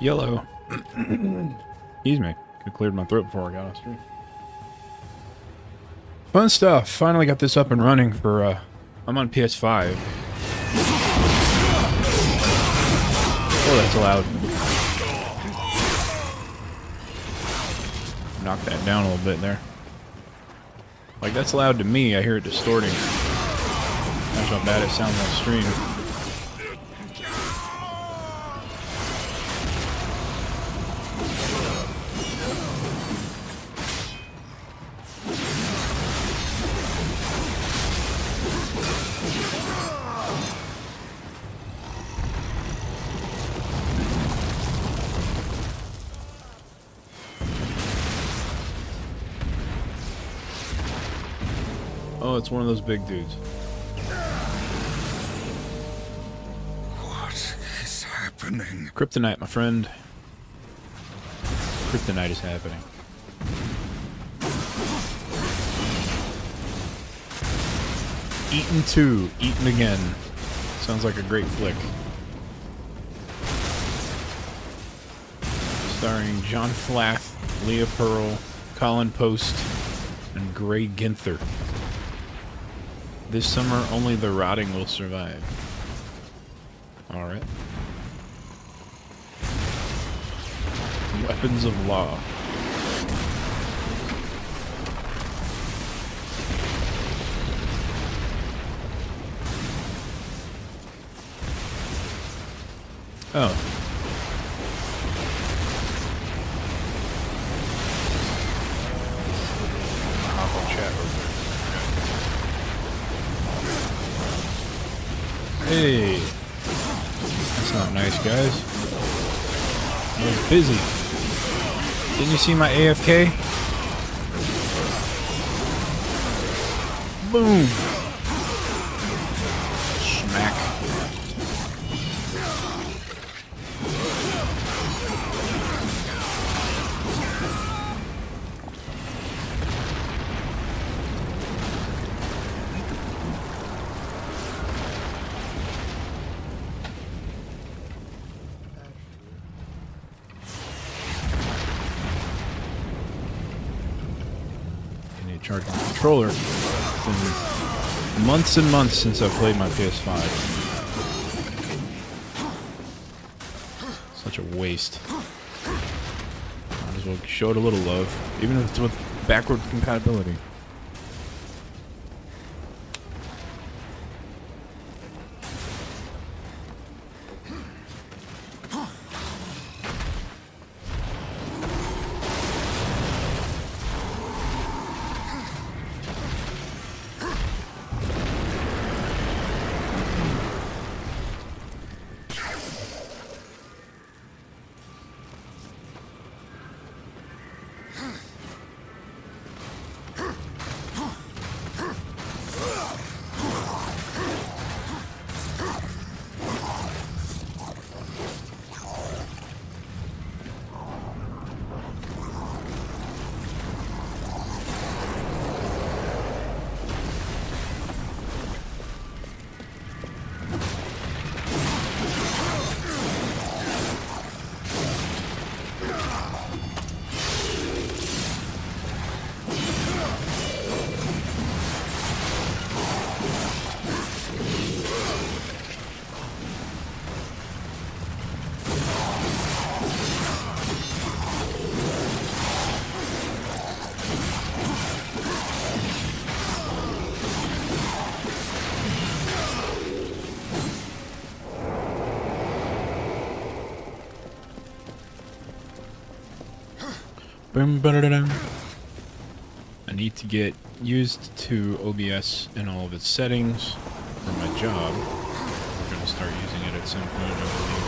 Yellow. Excuse me. Could have cleared my throat before I got off stream. Fun stuff. Finally got this up and running for, I'm on PS5. Oh, that's loud. Knock that down a little bit there. Like, that's loud to me. I hear it distorting. That's how bad it sounds on stream. Oh, it's one of those big dudes. What is happening? Kryptonite, my friend. Kryptonite is happening. Eaten 2, Eaten Again. Sounds like a great flick. Starring John Flath, Leah Pearl, Colin Post, and Gray Ginther. This summer, only the rotting will survive. Alright. Weapons of Law. Oh. I'll hop on chat real quick. Hey, that's not nice, guys. I was busy. Didn't you see my AFK? Boom. Smack. Charging my controller. It's been months and months since I've played my PS5. Such a waste. Might as well show it a little love, even if it's with backward compatibility. I need to get used to OBS and all of its settings for my job. We're going to start using it at some point, I believe.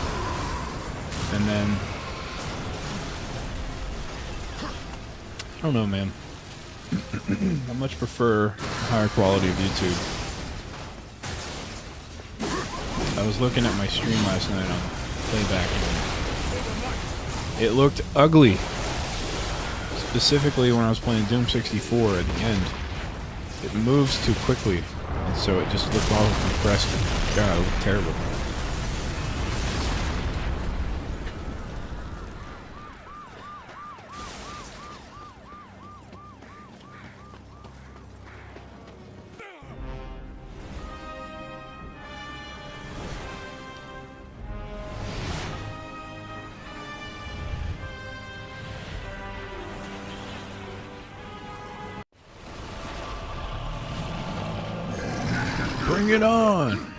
And then, I don't know, man. I much prefer higher quality of YouTube. I was looking at my stream last night on playback and it looked ugly. Specifically when I was playing Doom 64 at the end. It moves too quickly, and so it just looked all compressed. God, it looked terrible. Bring it on!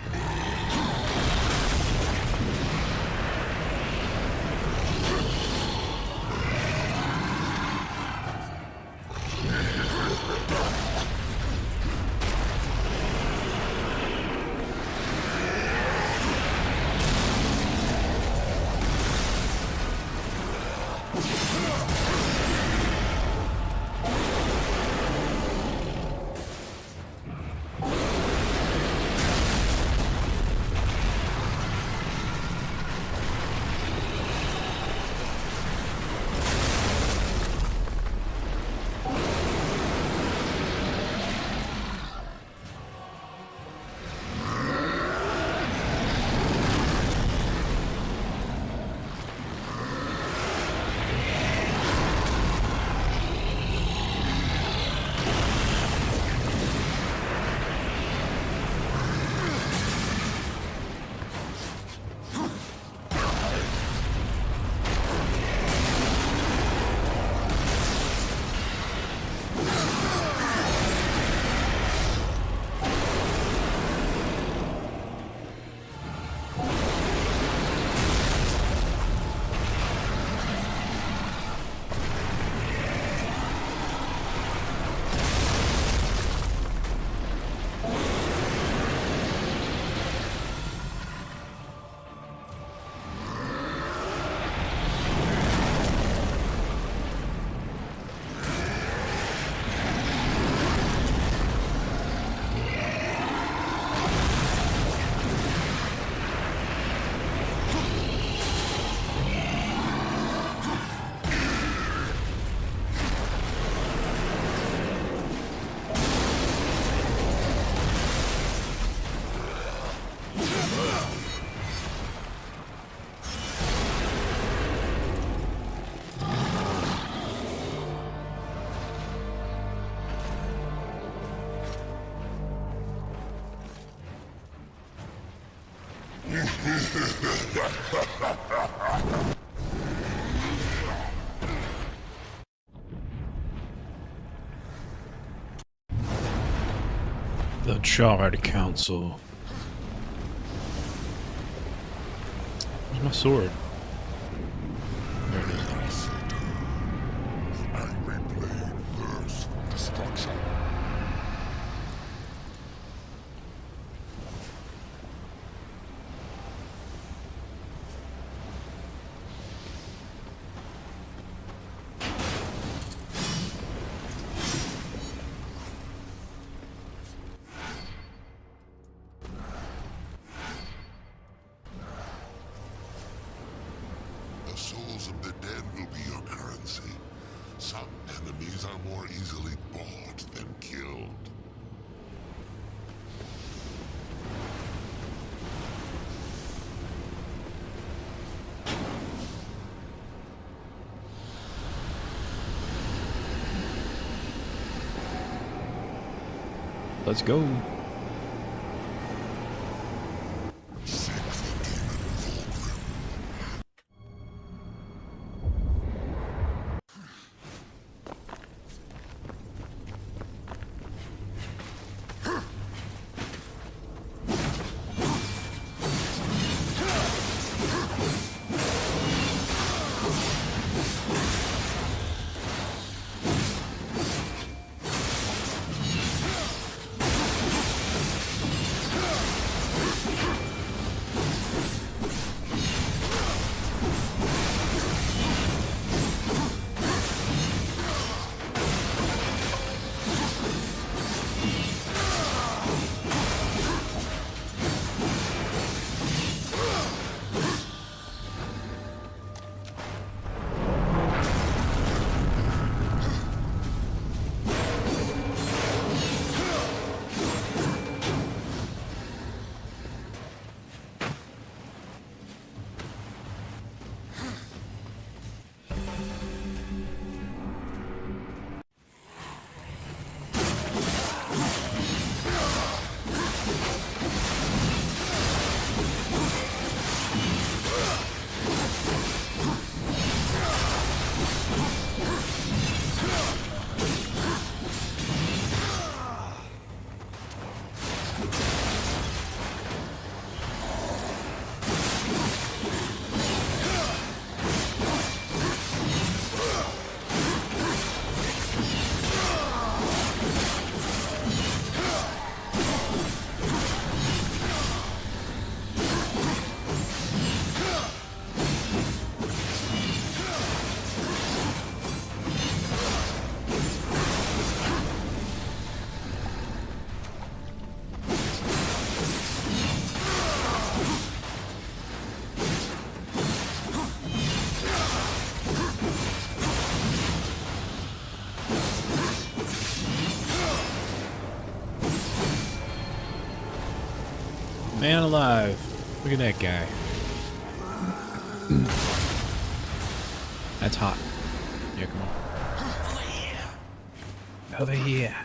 The Charred Council. Where's my sword? There it is. Angry blade thirst for destruction. The souls of the dead will be your currency. Some enemies are more easily bought than killed. Let's go. Seek the demon Fulgrim. Man alive. Look at that guy. That's hot. Yeah, come on. Over here.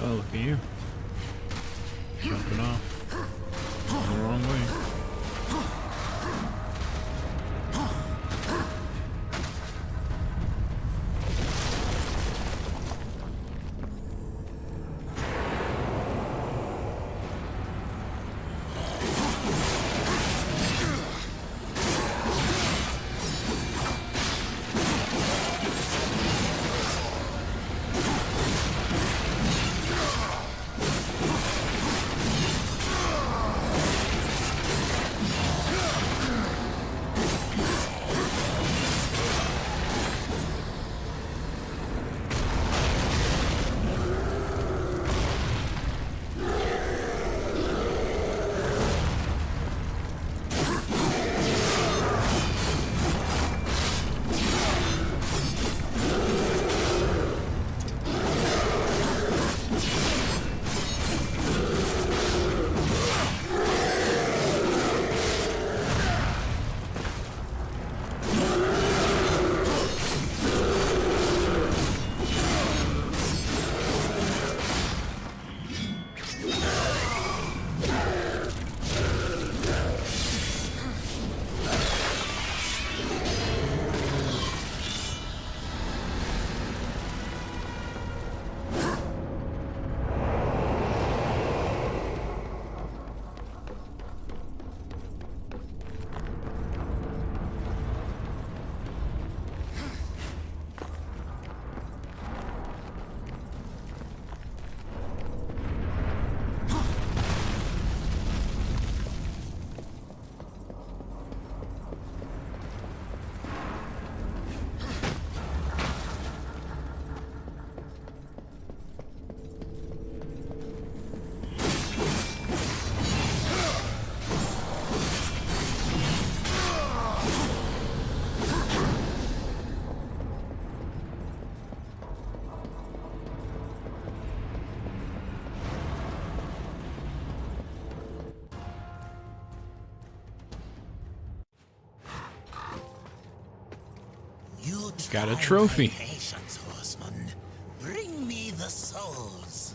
Oh, look at you. Jumping off. Going the wrong way. Got a trophy. Patience, horseman. Bring me the souls.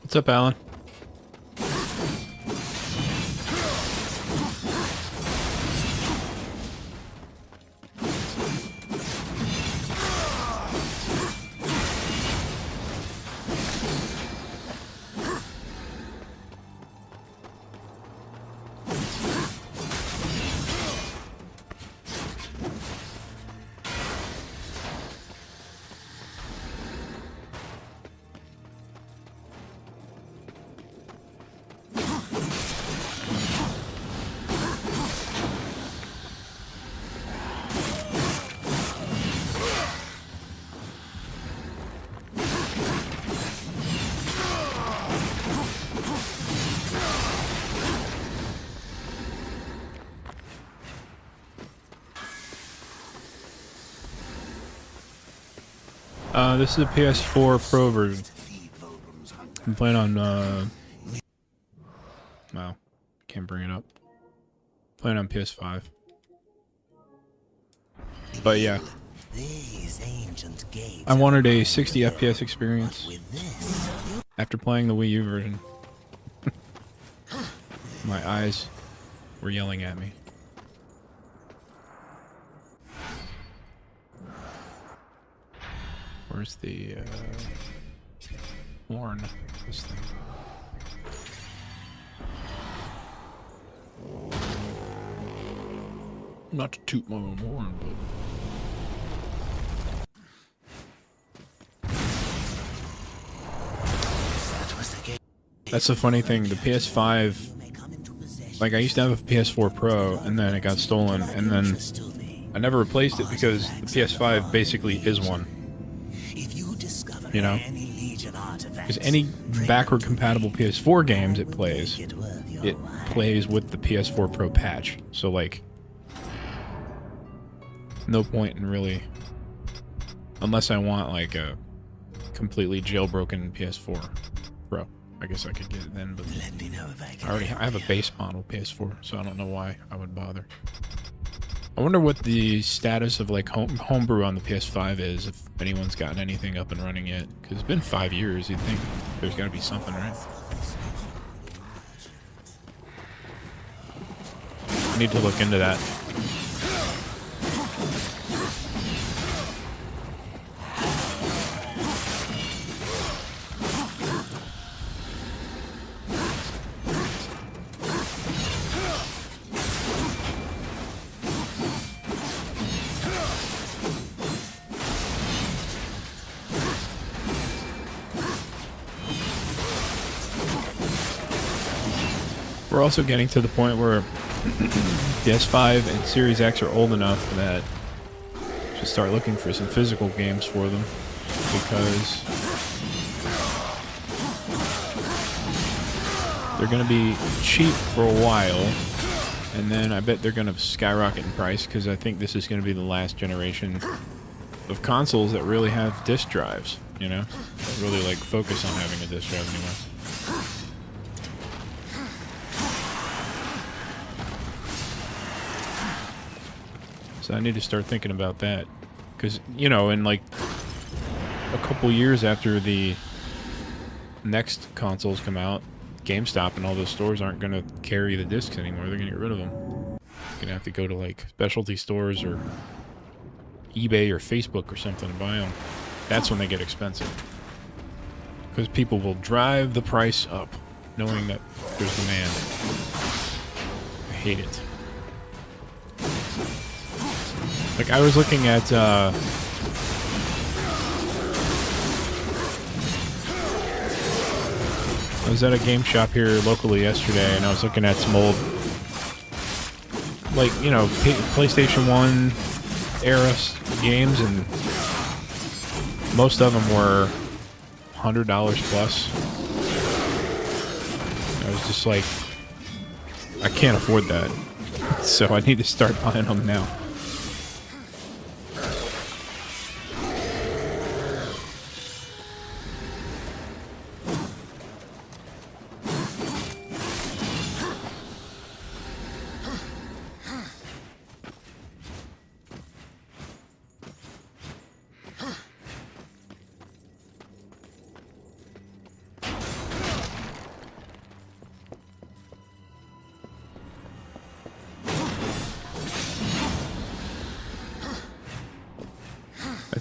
What's up, Alan? This is a PS4 Pro version. I'm playing on, wow, can't bring it up. Playing on PS5. But yeah, I wanted a 60 FPS experience after playing the Wii U version. My eyes were yelling at me. Where's the horn? This thing. Not to toot my own horn, but that's the funny thing. The PS5, like I used to have a PS4 Pro, and then it got stolen, and then I never replaced it because the PS5 basically is one. You know, because any backward compatible PS4 games it plays with the PS4 Pro patch. So like, no point in really, unless I want like a completely jailbroken PS4 Pro. I guess I could get it then, but I have a base model PS4, so I don't know why I would bother. I wonder what the status of like homebrew on the PS5 is, if anyone's gotten anything up and running yet. Because it's been 5 years, you'd think there's got to be something, right? I need to look into that. We're also getting to the point where PS5 and Series X are old enough that I should start looking for some physical games for them, because they're going to be cheap for a while, and then I bet they're going to skyrocket in price, because I think this is going to be the last generation of consoles that really have disk drives, you know? That really like focus on having a disk drive anymore. So I need to start thinking about that, because, you know, in like a couple years after the next consoles come out, GameStop and all those stores aren't going to carry the discs anymore. They're going to get rid of them. You're going to have to go to like specialty stores or eBay or Facebook or something to buy them. That's when they get expensive, because people will drive the price up knowing that there's demand. I hate it. Like, I was looking at, I was at a game shop here locally yesterday, and I was looking at some old, like, you know, PlayStation 1 era games, and most of them were $100 plus. I was just like, I can't afford that, so I need to start buying them now.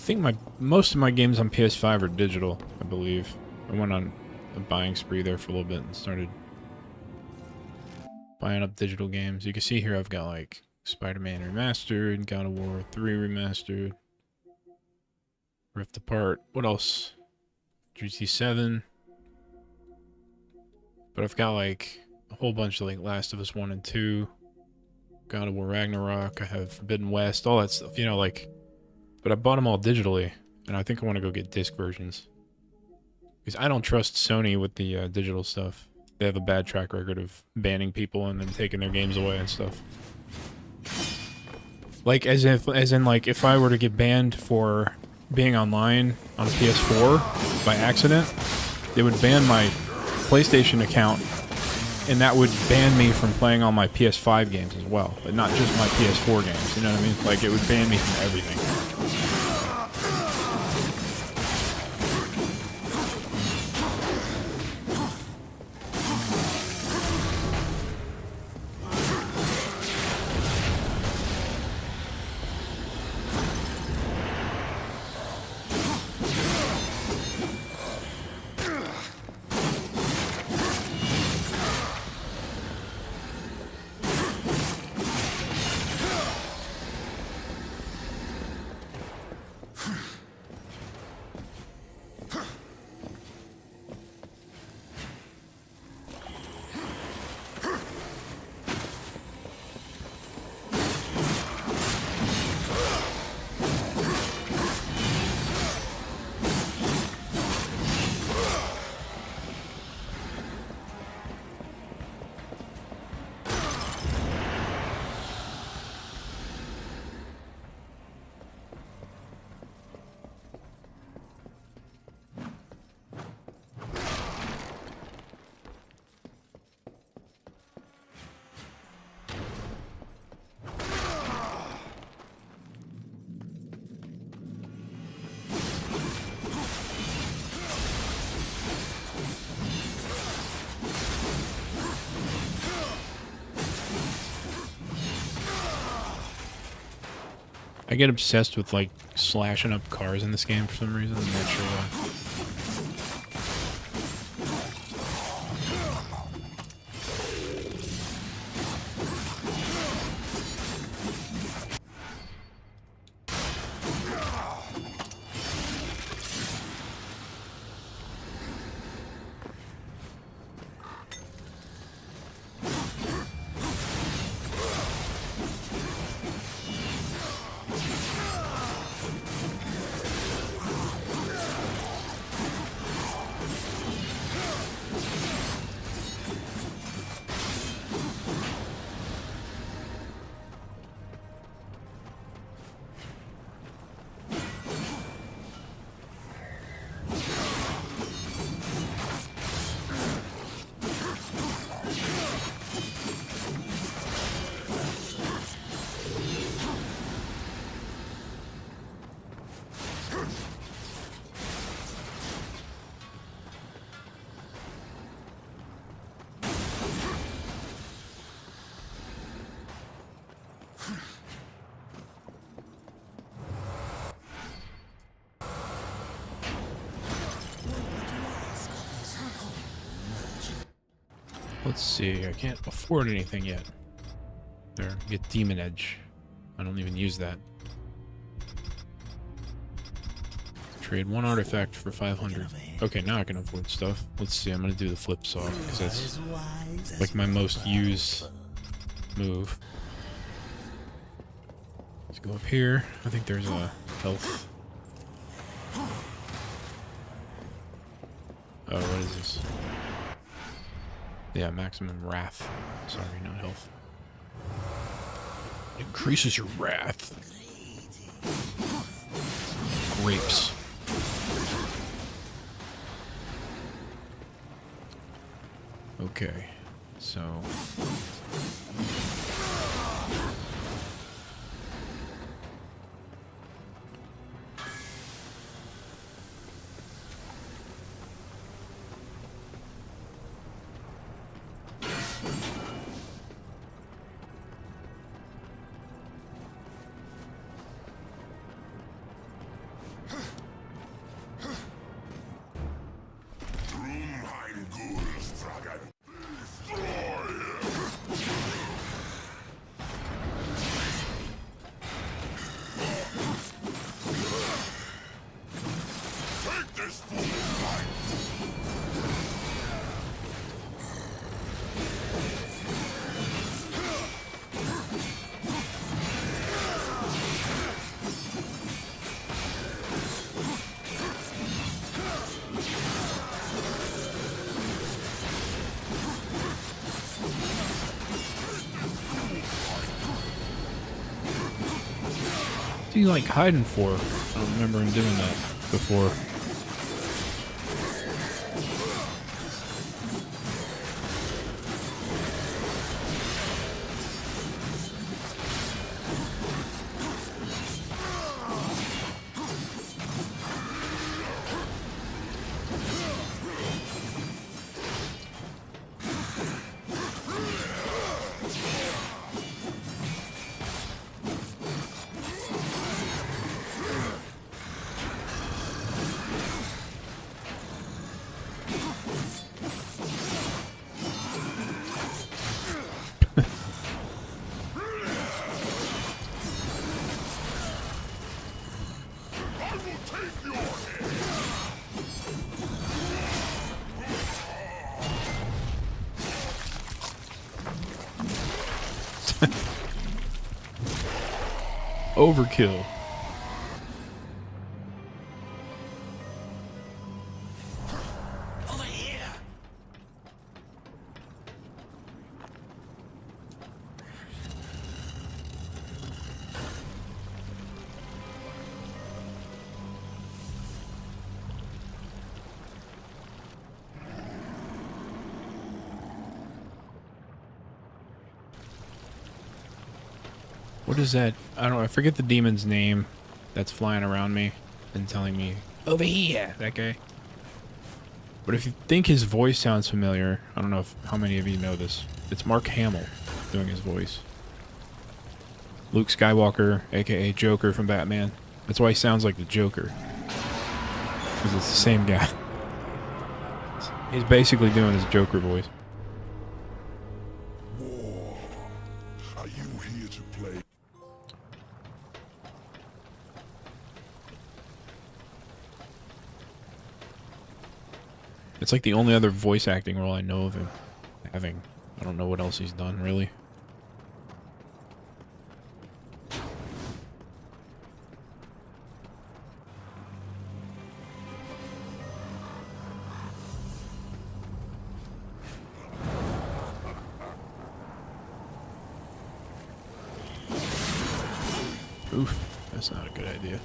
think most of my games on PS5 are digital, I believe. I went on a buying spree there for a little bit and started buying up digital games. You can see here I've got like Spider-Man Remastered, God of War 3 Remastered, Rift Apart. What else? GT7. But I've got like a whole bunch of like Last of Us 1 and 2, God of War Ragnarok, I have Forbidden West, all that stuff, you know, like, but I bought them all digitally, and I think I want to go get disc versions. Because I don't trust Sony with the digital stuff. They have a bad track record of banning people and then taking their games away and stuff. Like, as in, like, if I were to get banned for being online on a PS4 by accident, they would ban my PlayStation account, and that would ban me from playing all my PS5 games as well, but not just my PS4 games, you know what I mean? Like, it would ban me from everything. I get obsessed with, like, slashing up cars in this game for some reason. I'm not sure why. Let's see, I can't afford anything yet. There, get Demon Edge. I don't even use that. Trade one artifact for 500. Okay, now I can afford stuff. Let's see, I'm gonna do the flip saw, because that's like my most used move. Let's go up here. I think there's a health. Oh, what is this? Yeah, maximum wrath. Sorry, not health. It increases your wrath. Grapes. Okay, so... What's he like hiding for? I don't remember him doing that before. Overkill. Over here. What is that? I don't know. I forget the demon's name that's flying around me and telling me, over here, that guy. But if you think his voice sounds familiar, I don't know how many of you know this. It's Mark Hamill doing his voice. Luke Skywalker, aka Joker from Batman. That's why he sounds like the Joker. Because it's the same guy. He's basically doing his Joker voice. War. Are you here to play? It's like the only other voice acting role I know of him having. I don't know what else he's done, really. Oof, that's not a good idea.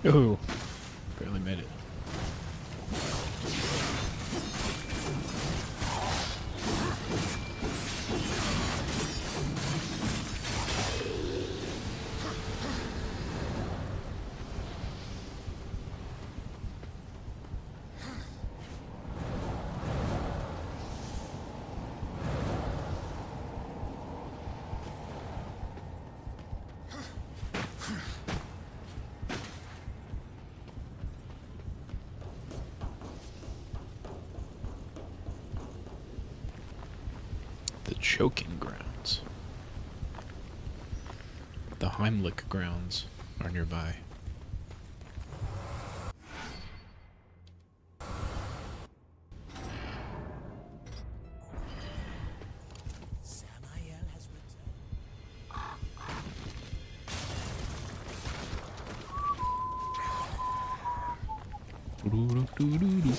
Ooh, barely made it. The choking grounds. The Heimlich grounds are nearby. Samael has returned. Doo-doo-doo-doo-doo.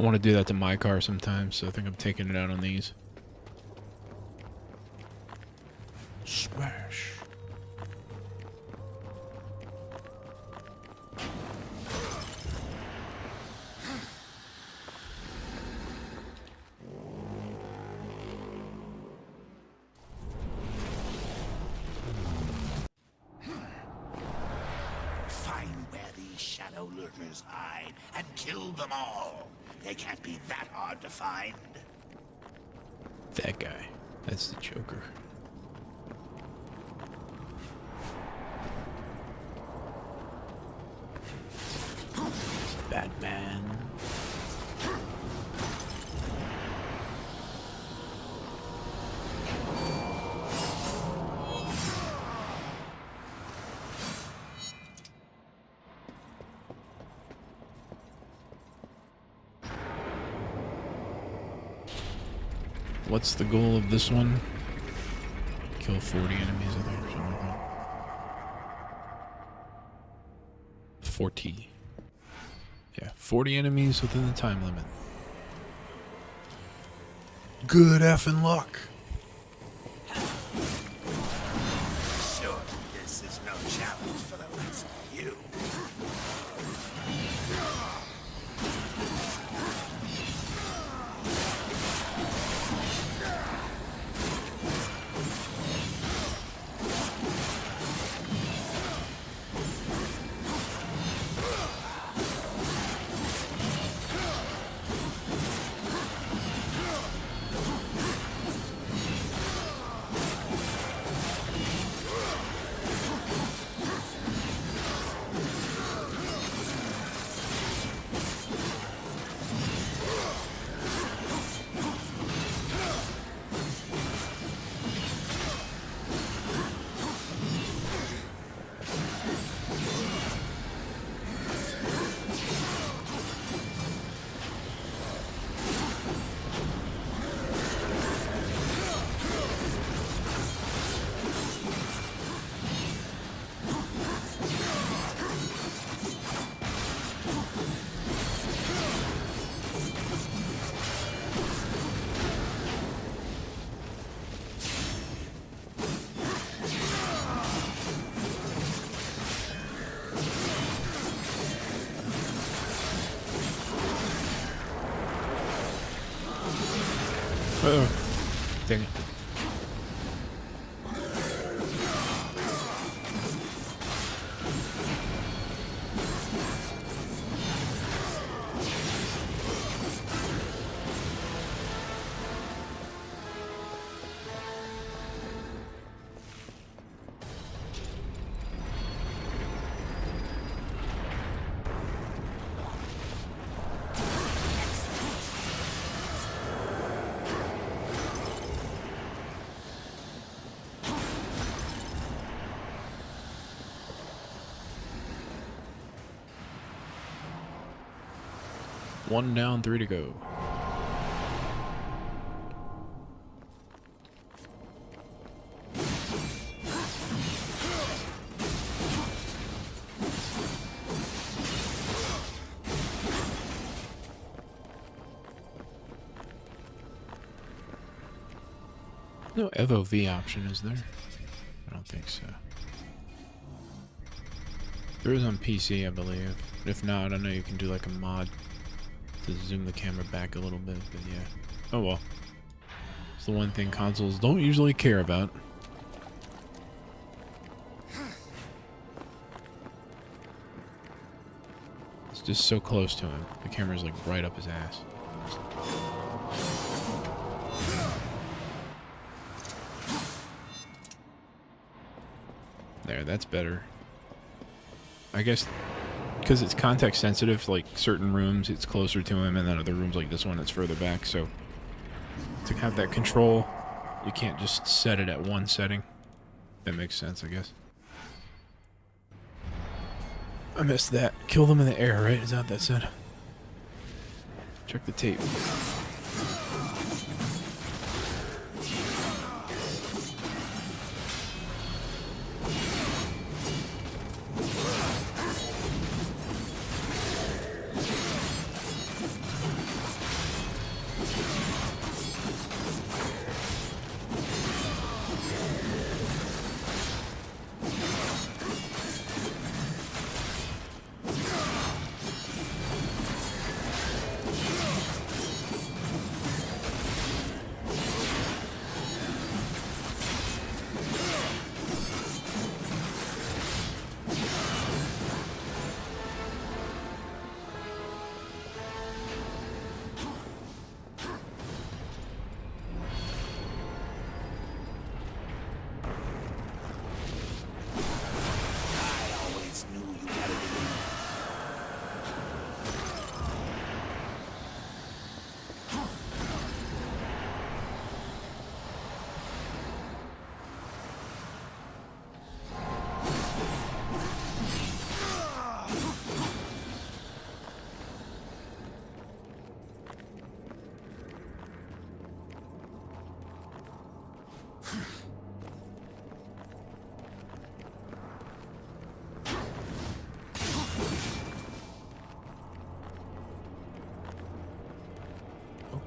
I want to do that to my car sometimes, so I think I'm taking it out on these. Smash. Find where these shadow lurkers hide and kill them all. They can't be that hard to find. That guy. That's the Joker. Batman. What's the goal of this one? Kill 40 enemies, I think, or something like that. 40. Yeah, 40 enemies within the time limit. Good effing luck. Sure, this is no challenge for the likes of you. Oh, dang it. One down, 3 to go. No FOV option, is there? I don't think so. There is on PC, I believe. But if not, I know you can do like a mod to zoom the camera back a little bit, but yeah. Oh well. It's the one thing consoles don't usually care about. It's just so close to him. The camera's like right up his ass. There, that's better. I guess because it's context sensitive, like certain rooms it's closer to him, and then other rooms like this one it's further back, so to have that control you can't just set it at one setting. That makes sense, I guess. I missed that. Kill them in the air, right? Is that what that said? Check the tape.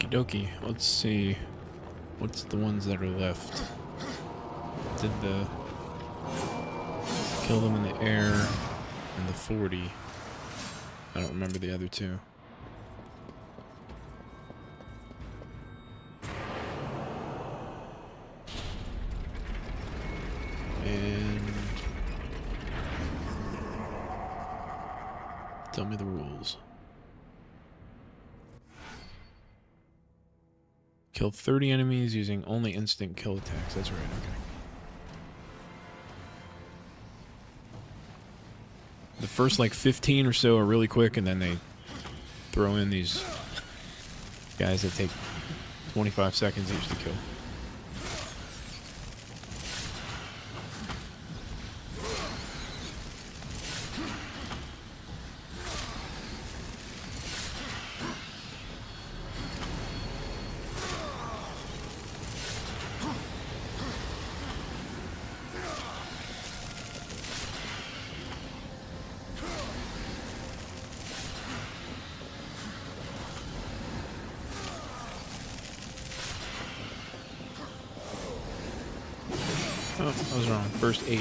Okie dokie. Let's see. What's the ones that are left? Did the... Kill them in the air and the 40. I don't remember the other two. And... Tell me the rules. Kill 30 enemies using only instant kill attacks. That's right, okay. The first like 15 or so are really quick, and then they throw in these guys that take 25 seconds each to kill. Oh, I was wrong. First 8.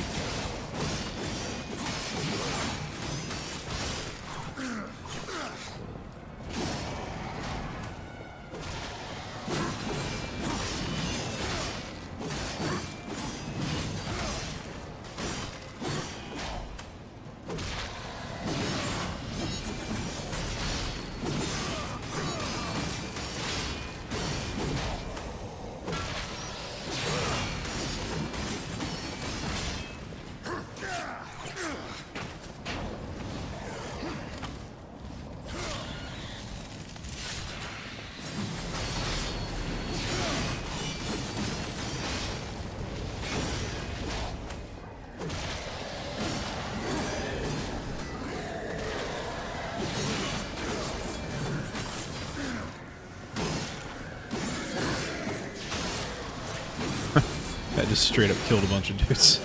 That just straight up killed a bunch of dudes.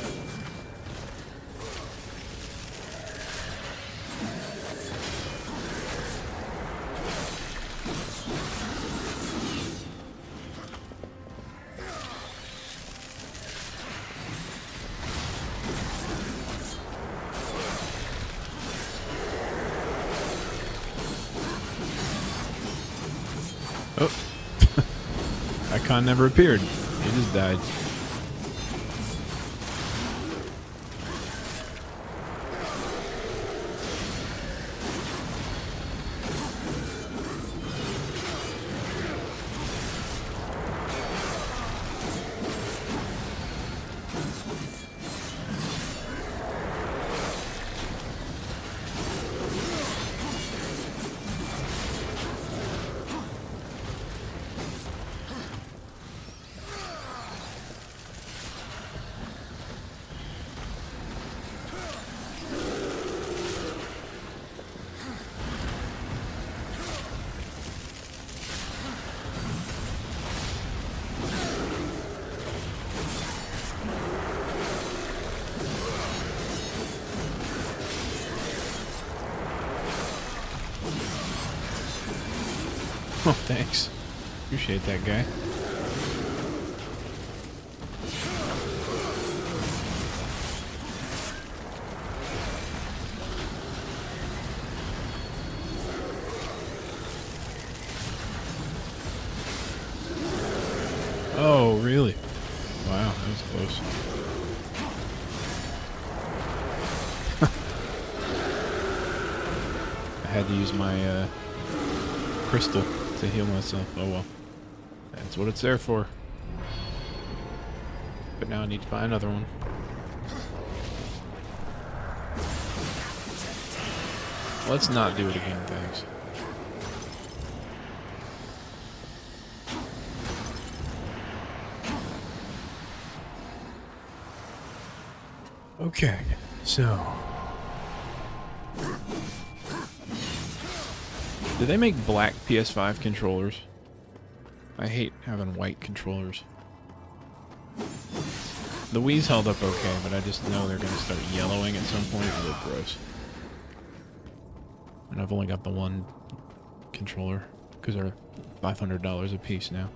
Oh. Icon never appeared. He just died. Oh, thanks. Appreciate that, guy. Oh, really? Wow, that was close. I had to use my crystal to heal myself. Oh well. That's what it's there for. But now I need to buy another one. Let's not do it again, thanks. Okay, so... Do they make black PS5 controllers? I hate having white controllers. The Wii's held up okay, but I just know they're going to start yellowing at some point and look gross. And I've only got the one controller. because they're $500 a piece now.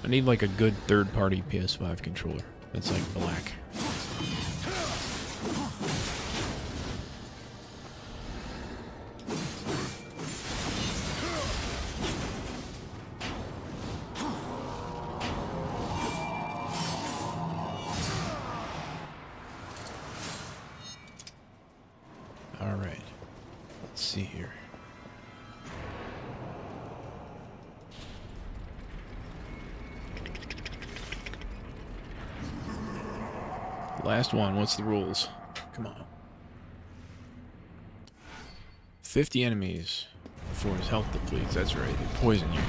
I need like a good third-party PS5 controller that's like black. All right, let's see here. Last one, what's the rules? Come on. 50 enemies before his health depletes. That's right, they poison you.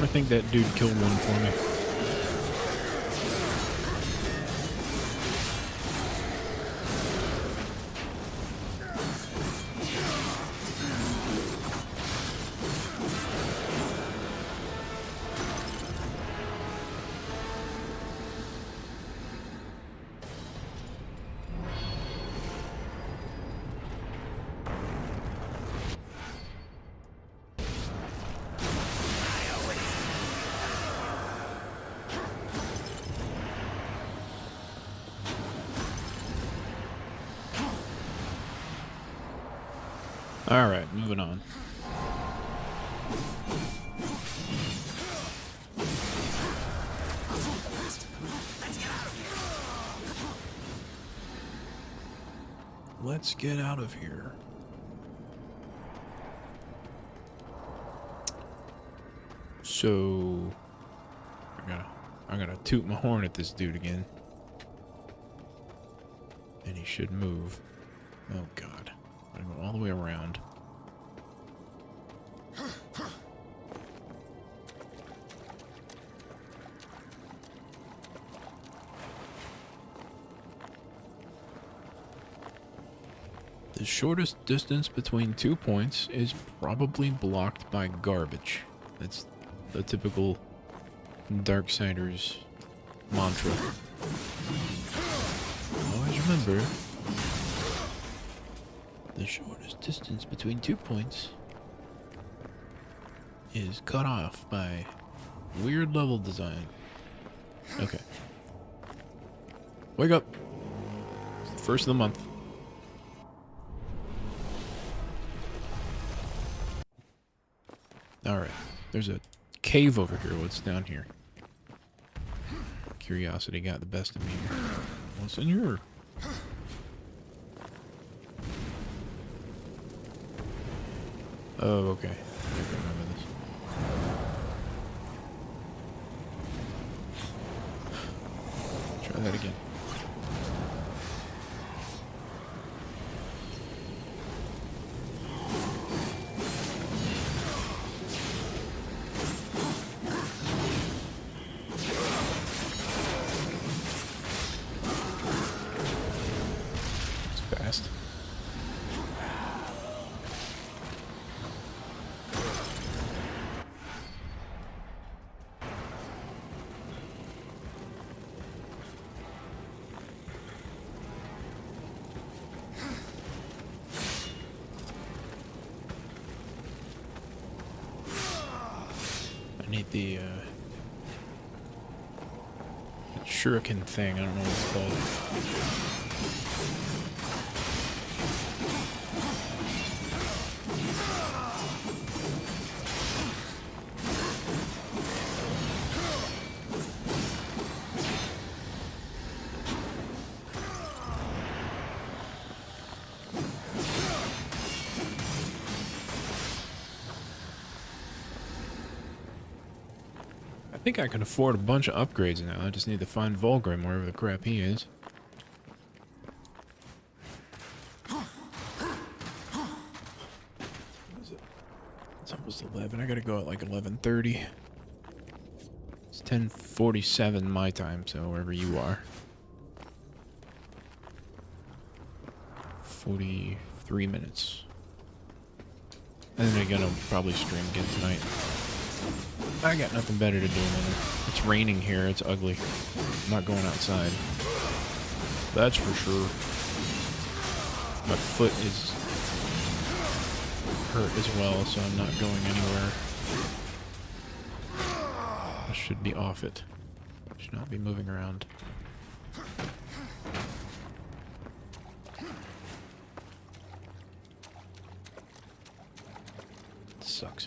I think that dude killed one for me. Alright, moving on. Let's get out of here. So I'm gonna toot my horn at this dude again. And he should move. Oh god. I'm gonna go all the way around. The shortest distance between 2 points is probably blocked by garbage. That's the typical Darksiders mantra. Always remember, the shortest distance between 2 points is cut off by weird level design. Okay. Wake up. It's the first of the month. Alright. There's a cave over here. What's down here? Curiosity got the best of me. What's in here? Oh, okay. I remember this. Try that again. It's fast. I need the shuriken thing. I don't know what it's called. I think I can afford a bunch of upgrades now. I just need to find Volgrim wherever the crap he is. What is it? It's almost 11. I gotta go at like 11:30. It's 10:47 my time, so wherever you are. 43 minutes. And then again, I'll probably stream again tonight. I got nothing better to do, man. It's raining here. It's ugly. I'm not going outside. That's for sure. My foot is hurt as well, so I'm not going anywhere. I should be off it. Should not be moving around. It sucks.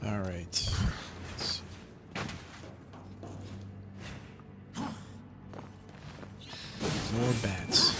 All right. Let's see. More bats.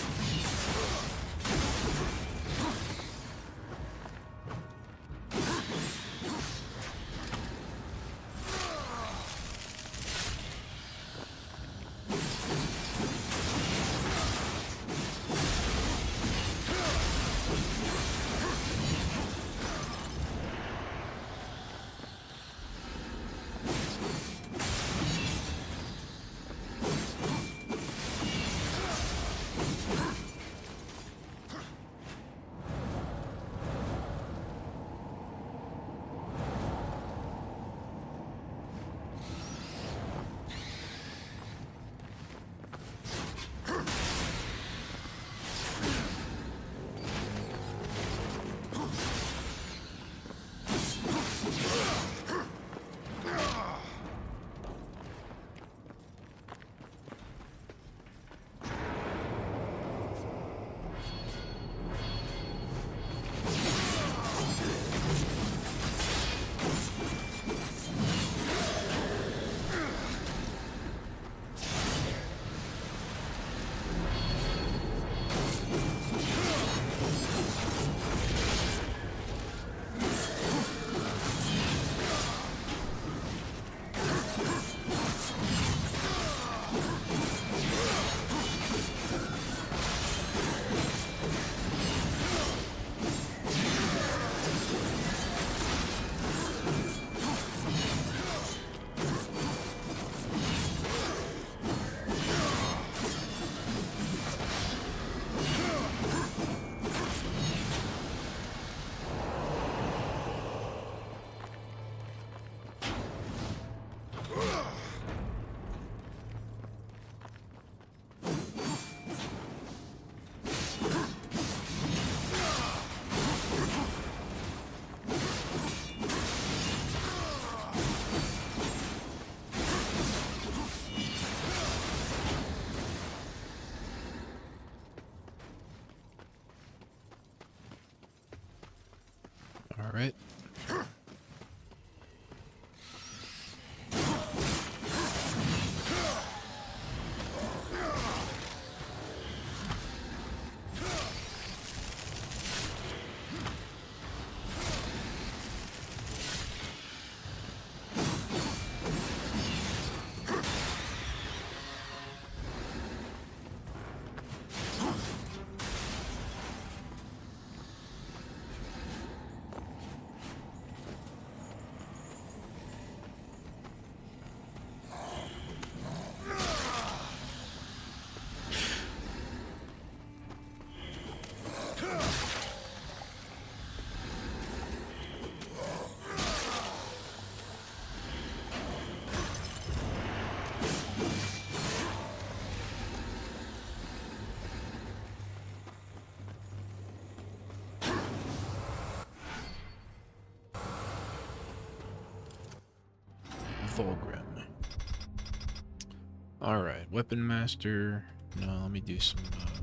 Alright, Weapon Master. No, let me do some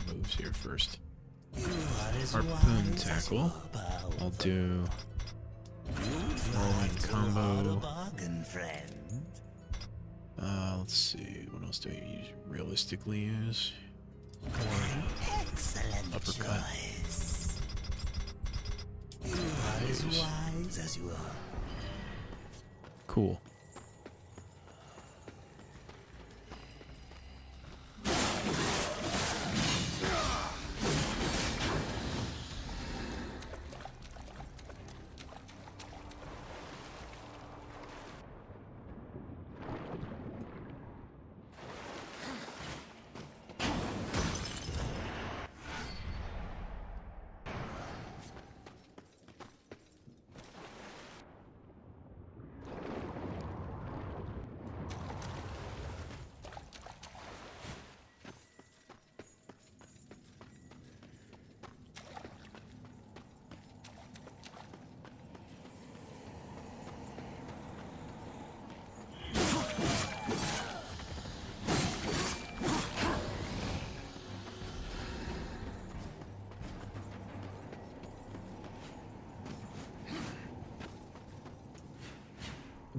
moves here first. Harpoon Tackle. I'll do rolling combo. Let's see, what else do I realistically use? Excellent Uppercut. choice. You are as wise as you are. Cool.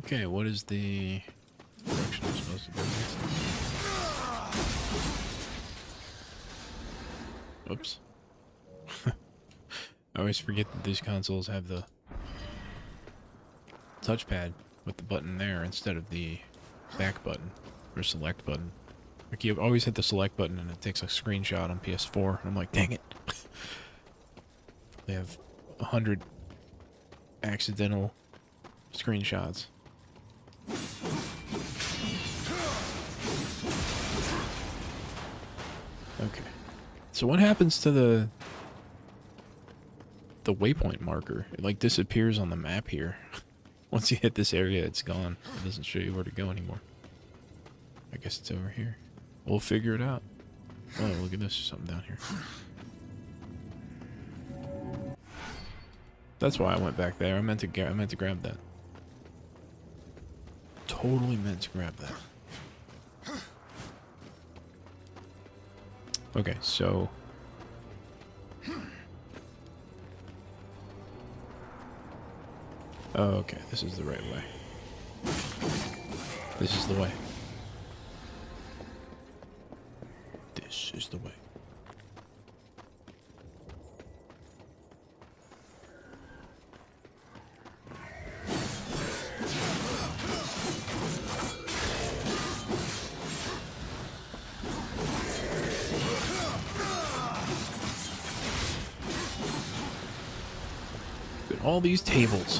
Okay, what is the direction I'm supposed to go next? Oops. I always forget that these consoles have the touchpad with the button there instead of the back button or select button. Like, you always hit the select button and it takes a screenshot on PS4. I'm like, dang it. They have 100 accidental screenshots. Okay. So what happens to the waypoint marker? It like disappears on the map here. Once you hit this area, it's gone. It doesn't show you where to go anymore. I guess it's over here. We'll figure it out. Oh, look at this. There's something down here. That's why I went back there. I meant to grab that. Totally meant to grab that. Okay, so oh, okay, this is the right way. This is the way. This is the way. All these tables.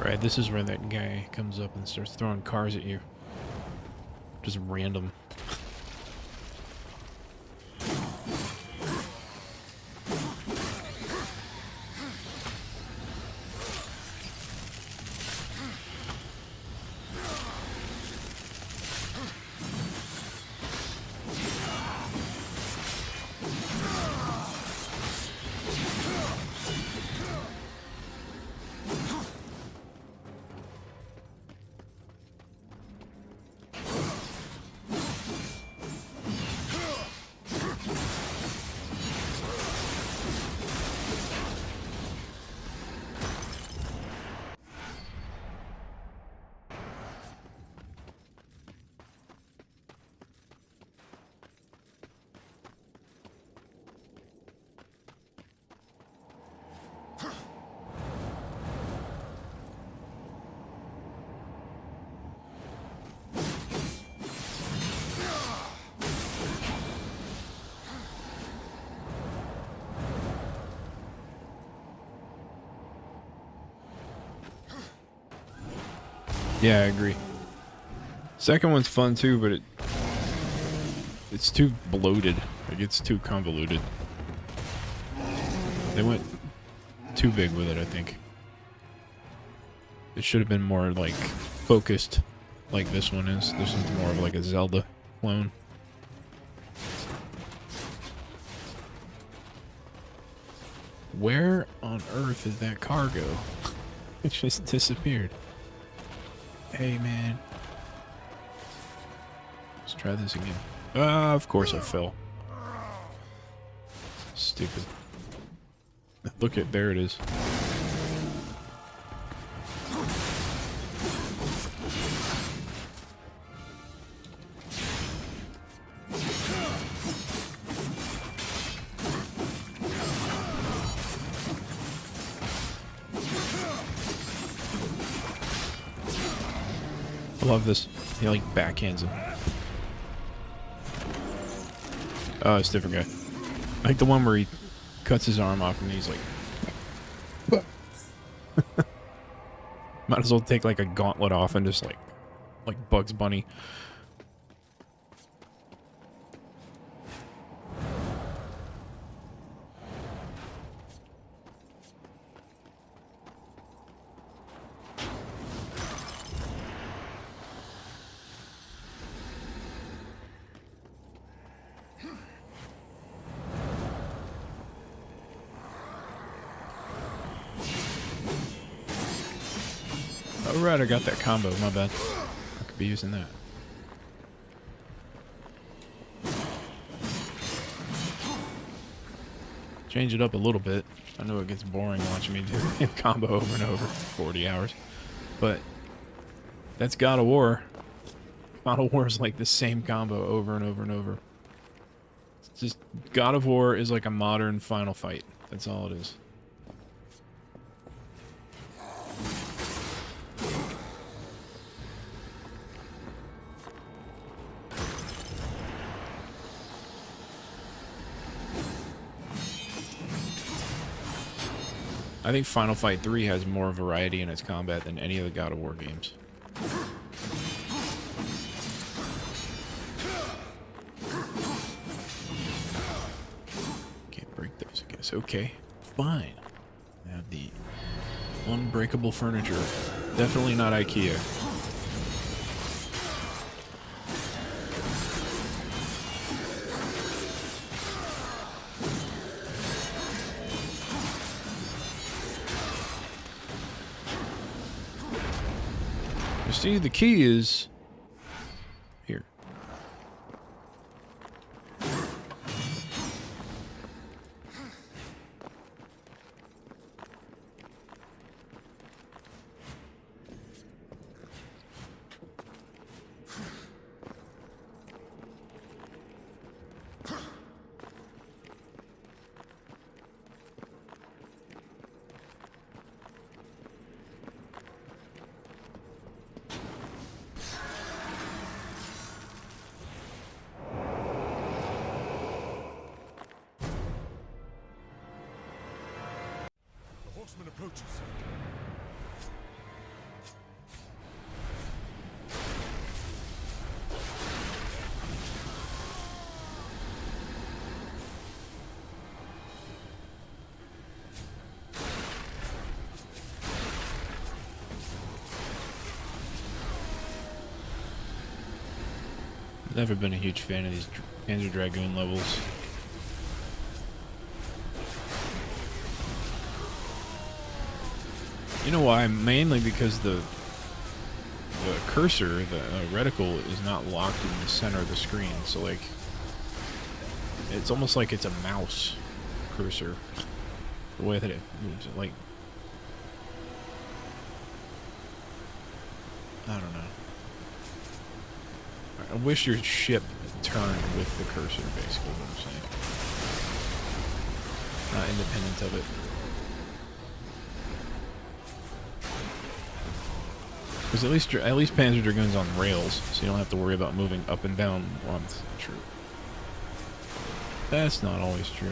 Right, this is where that guy comes up and starts throwing cars at you. Just random. Yeah, I agree. Second one's fun too, but it's too bloated. Like, it's too convoluted. They went too big with it, I think. It should have been more, like, focused like this one is. This one's more of like a Zelda clone. Where on earth is that cargo? It just disappeared. Hey, man. Let's try this again. Ah, of course I fell. Stupid. Look at, there it is. I love this. He like backhands him. Oh, it's a different guy. Like the one where he cuts his arm off and he's like... Might as well take like a gauntlet off and just like Bugs Bunny. Oh, right, I got that combo. My bad. I could be using that. Change it up a little bit. I know it gets boring watching me do the combo over and over for 40 hours. But that's God of War. God of War is like the same combo over and over and over. It's just God of War is like a modern Final Fight. That's all it is. I think Final Fight 3 has more variety in its combat than any of the God of War games. Can't break those, I guess. Okay, fine. I have the unbreakable furniture. Definitely not IKEA. See, the key is here. Approaches. Never been a huge fan of these Panzer Dragoon levels. You know why? Mainly because the cursor, the reticle, is not locked in the center of the screen. So, like, it's almost like it's a mouse cursor. The way that it moves, like, I don't know. I wish your ship turned with the cursor, basically, what I'm saying. Not independent of it. Because at least Panzer Dragoon's on rails, so you don't have to worry about moving up and down. Well, that's true. That's not always true.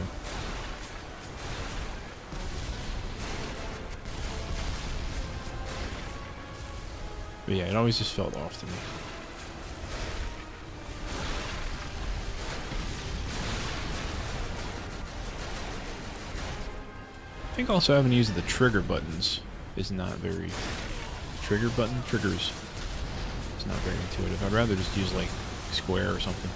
But yeah, it always just felt off to me. think also having to use the trigger buttons is not very... Triggers. It's not very intuitive. I'd rather just use, like, square or something.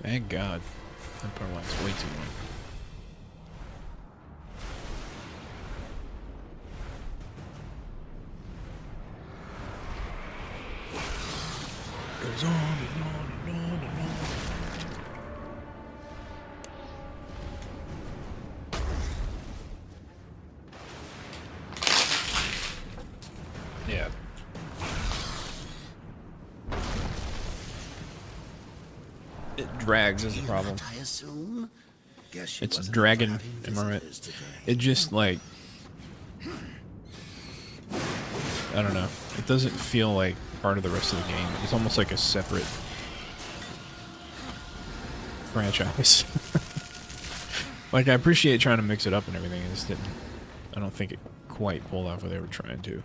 Thank God. That part lasts way too long. Goes on and on and on and on. Yeah. It drags is the problem. I assume. Guess she It's wasn't dragging, having am I right? visitors today. It just like, I don't know. It doesn't feel like part of the rest of the game. It's almost like a separate franchise. Like, I appreciate trying to mix it up and everything. I just didn't. I don't think it quite pulled off what they were trying to.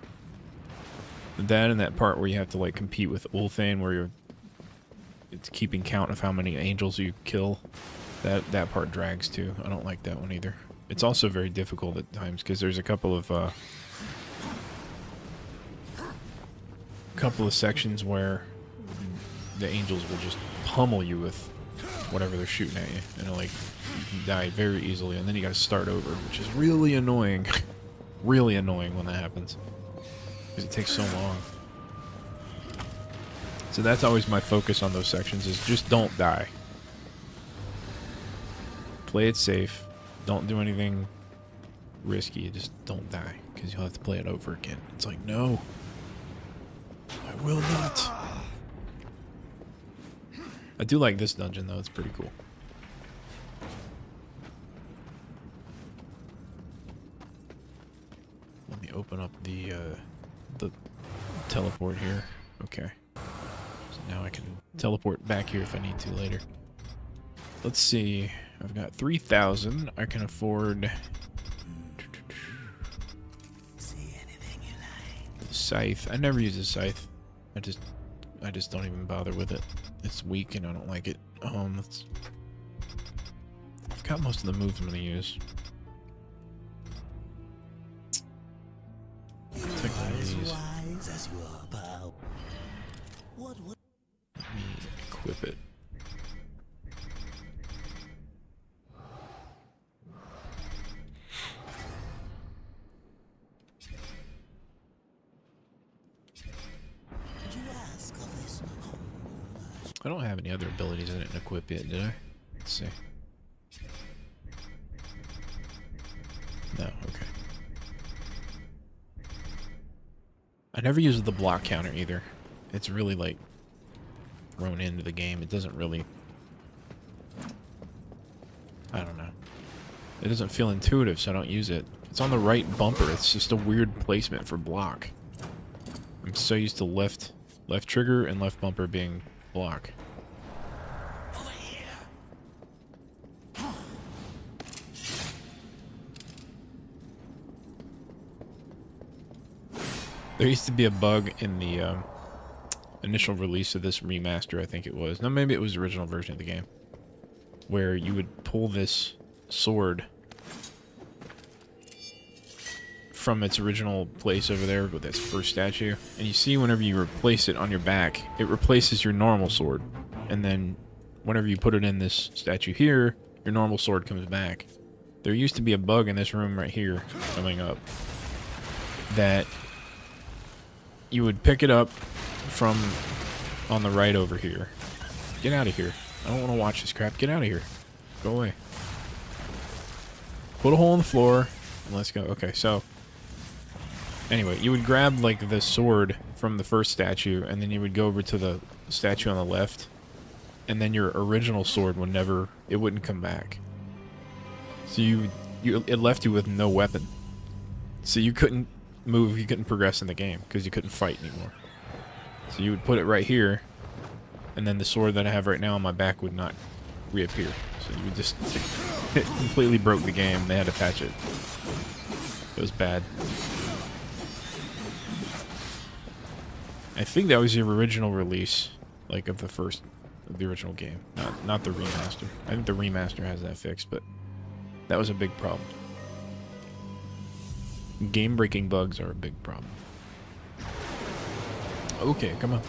That and that part where you have to like compete with Ulthane, where it's keeping count of how many angels you kill. That part drags too. I don't like that one either. It's also very difficult at times because there's a couple of sections where the angels will just pummel you with whatever they're shooting at you, and like you can die very easily, and then you got to start over, which is really annoying. Really annoying when that happens because it takes so long. So that's always my focus on those sections, is just don't die. Play it safe. Don't do anything risky. Just don't die, because you'll have to play it over again. It's like, no. I will not. I do like this dungeon, though. It's pretty cool. Let me open up the teleport here. Okay. So now I can teleport back here if I need to later. Let's see. I've got 3,000. I can afford scythe. I never use a scythe. I just don't even bother with it. It's weak and I don't like it. I've got most of the moves I'm gonna use. Take one of these. Let me equip it. I don't have any other abilities I didn't equip yet, did I? Let's see. No, okay. I never use the block counter either. It's really like thrown into the game. It doesn't really, I don't know. It doesn't feel intuitive, so I don't use it. It's on the right bumper. It's just a weird placement for block. I'm so used to left trigger and left bumper being block. Over here. There used to be a bug in the initial release of this remaster, I think it was. No, maybe it was the original version of the game, where you would pull this sword from its original place over there with its first statue, and you see whenever you replace it on your back, it replaces your normal sword, and then whenever you put it in this statue here, your normal sword comes back. There used to be a bug in this room right here coming up that you would pick it up from on the right over here. Get out of here. I don't want to watch this crap. Get out of here. Go away. Put a hole in the floor and let's go. Okay, so anyway, you would grab like the sword from the first statue, and then you would go over to the statue on the left, and then your original sword would never, it wouldn't come back. So it left you with no weapon. So you couldn't move, you couldn't progress in the game because you couldn't fight anymore. So you would put it right here, and then the sword that I have right now on my back would not reappear. So you would just, it completely broke the game. They had to patch it. It was bad. I think that was the original release, like of the original game, not the remaster. I think the remaster has that fixed, but that was a big problem. Game-breaking bugs are a big problem. Okay, come on.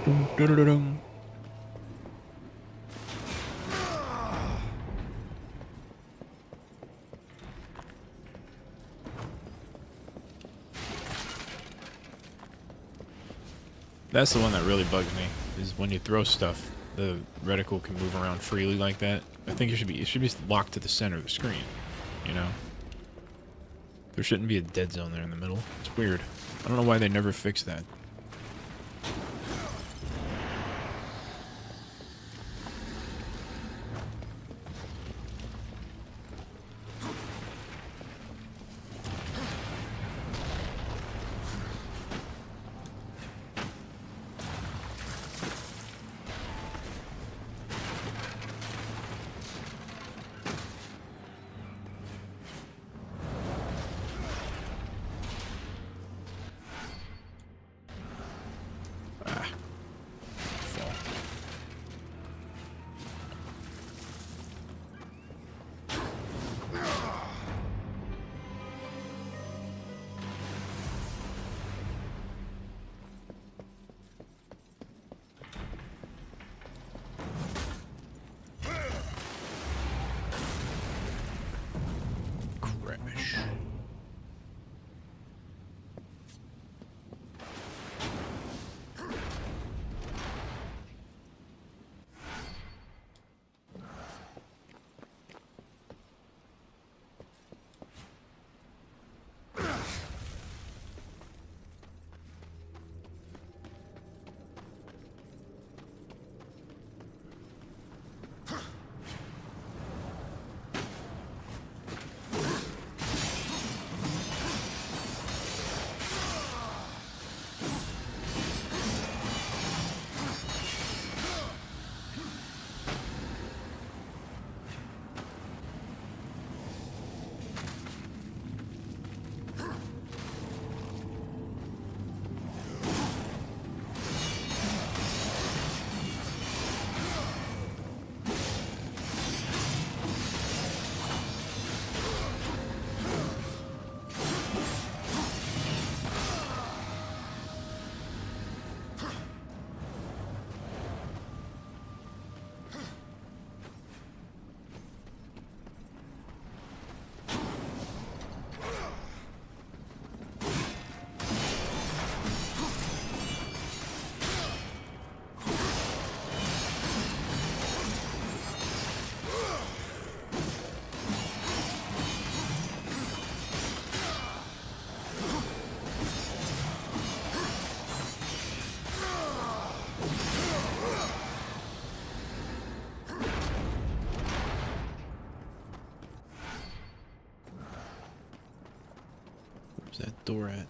Dun, dun, dun, dun. That's the one that really bugs me, is when you throw stuff, the reticle can move around freely like that. I think it should be locked to the center of the screen, you know? There shouldn't be a dead zone there in the middle. It's weird. I don't know why they never fixed that. Where's that door at?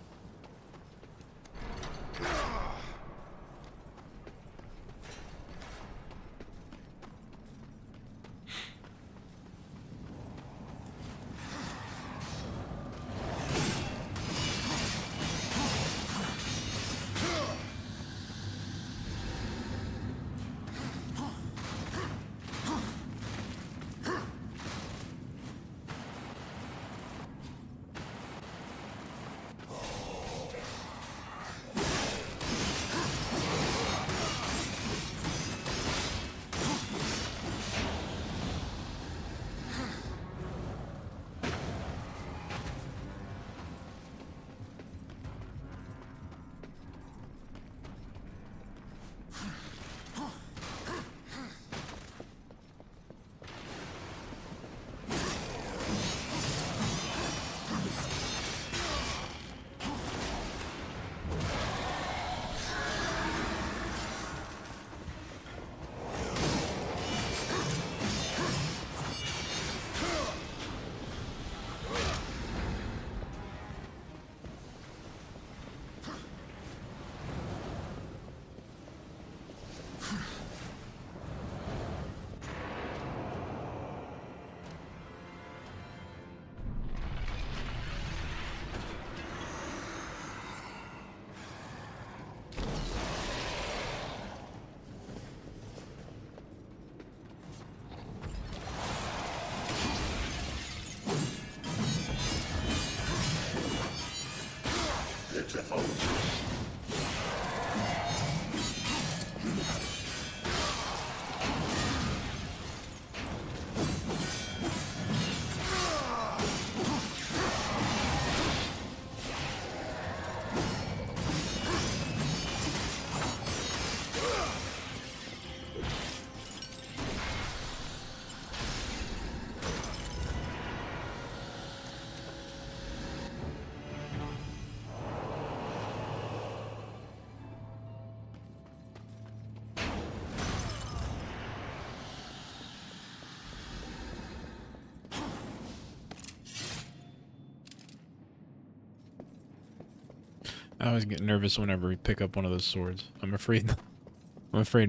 I always get nervous whenever we pick up one of those swords. I'm afraid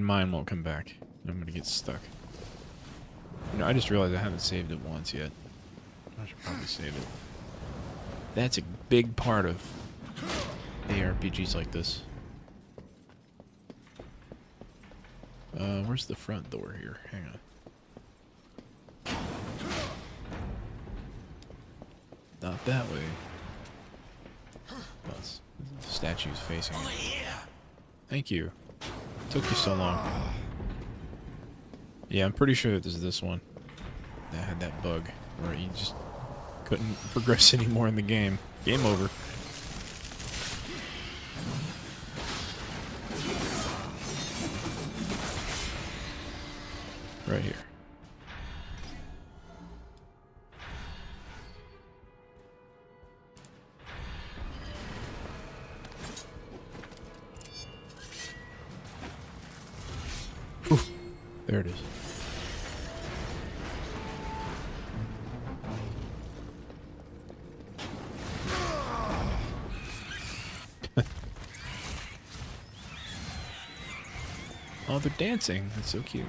mine won't come back. I'm gonna get stuck. You know, I just realized I haven't saved it once yet. I should probably save it. That's a big part of ARPGs like this. Where's the front door here? Hang on. Not that way. Well, the statue's facing it. Thank you. Took you so long. Yeah, I'm pretty sure that this one that had that bug where you just couldn't progress anymore in the game. Game over. Right here. Whew. There it is. Oh, they're dancing. That's so cute.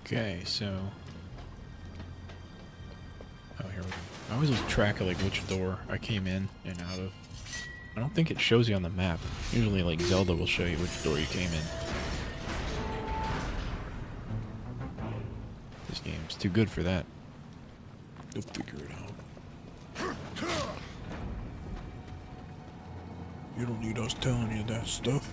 Okay, so... Oh, here we go. I always lose track of, like, which door I came in and out of. I don't think it shows you on the map. Usually, like, Zelda will show you which door you came in. This game's too good for that. You'll figure it out. You don't need us telling you that stuff.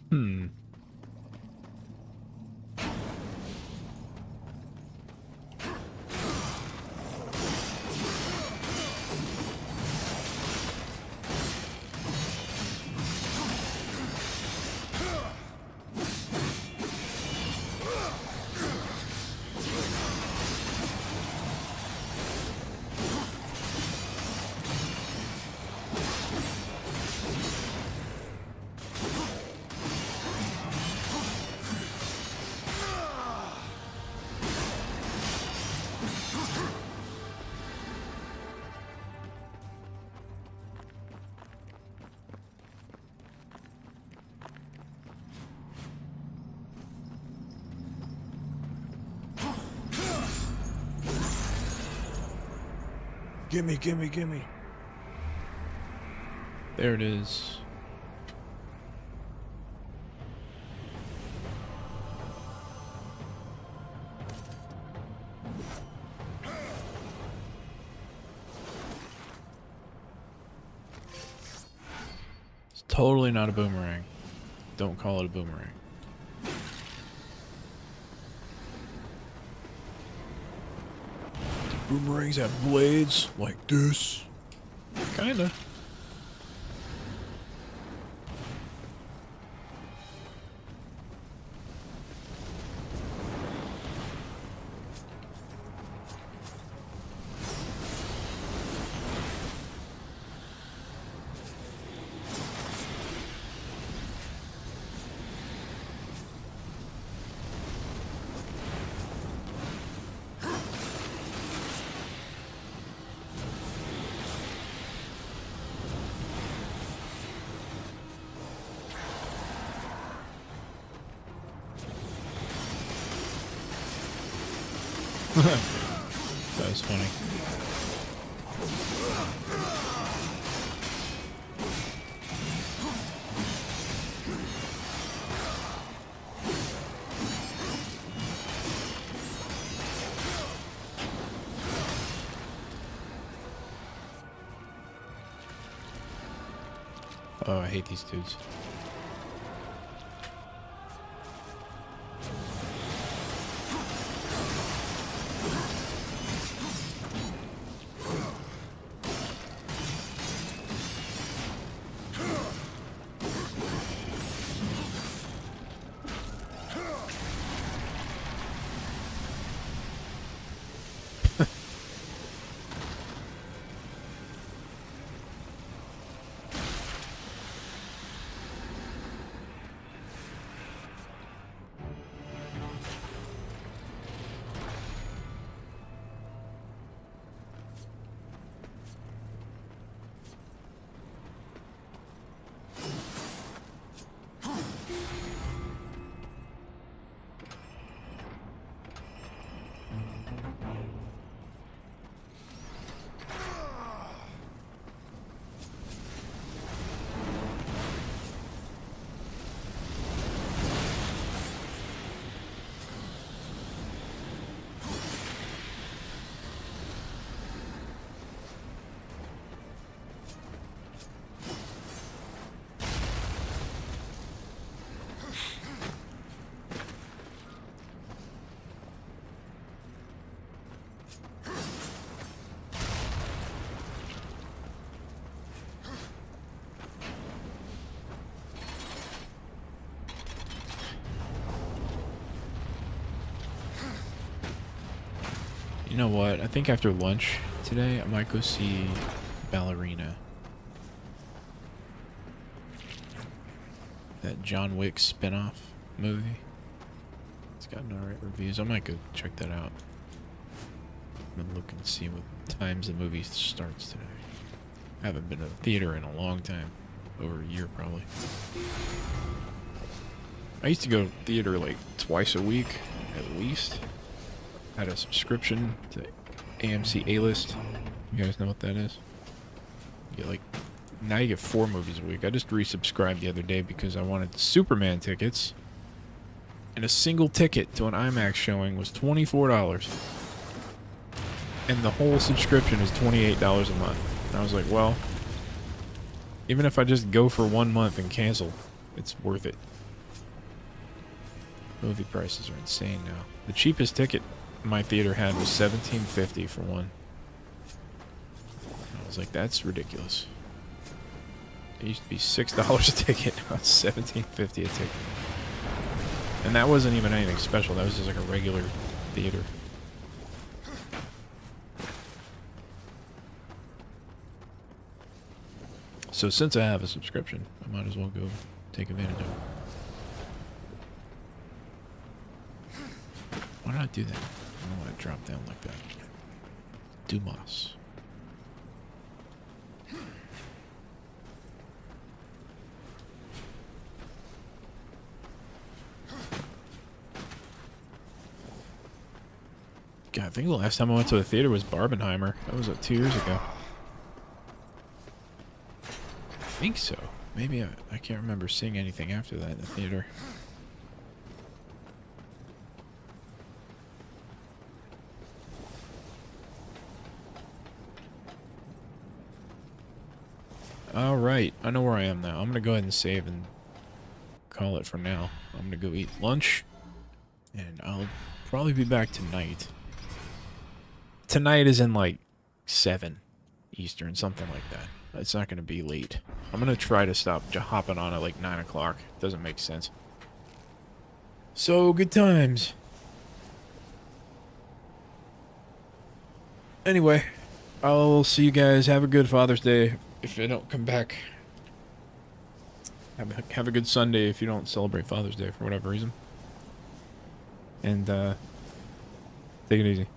Hmm. Gimme, gimme, gimme. There it is. It's totally not a boomerang. Don't call it a boomerang. Boomerangs have blades like this. Kinda. That was funny. Oh, I hate these dudes. You know what? I think after lunch today, I might go see Ballerina. That John Wick spin-off movie. It's gotten alright reviews. I might go check that out. I'm gonna look and see what times the movie starts today. I haven't been to the theater in a long time. Over a year, probably. I used to go to theater like twice a week, at least. Had a subscription to AMC A-List. You guys know what that is? You get like, now you get 4 movies a week. I just resubscribed the other day because I wanted Superman tickets. And a single ticket to an IMAX showing was $24. and the whole subscription is $28 a month. And I was like, well, even if I just go for 1 month and cancel, it's worth it. Movie prices are insane now. The cheapest ticket my theater had was $17.50 for one. I was like, that's ridiculous. It used to be $6 a ticket. Now it's $17.50 a ticket. And that wasn't even anything special. That was just like a regular theater. So since I have a subscription, I might as well go take advantage of it. Why did I do that? I don't want to drop down like that. Dumas. God, I think the last time I went to a theater was Barbenheimer. That was 2 years ago. I think so. Maybe I can't remember seeing anything after that in the theater. Alright, I know where I am now. I'm gonna go ahead and save and call it for now. I'm gonna go eat lunch, and I'll probably be back tonight. Tonight is in like 7 Eastern, something like that. It's not gonna be late. I'm gonna try to stop hopping on at like 9 o'clock. Doesn't make sense. So, good times. Anyway, I'll see you guys. Have a good Father's Day. If I don't come back, have a good Sunday if you don't celebrate Father's Day for whatever reason. And, take it easy.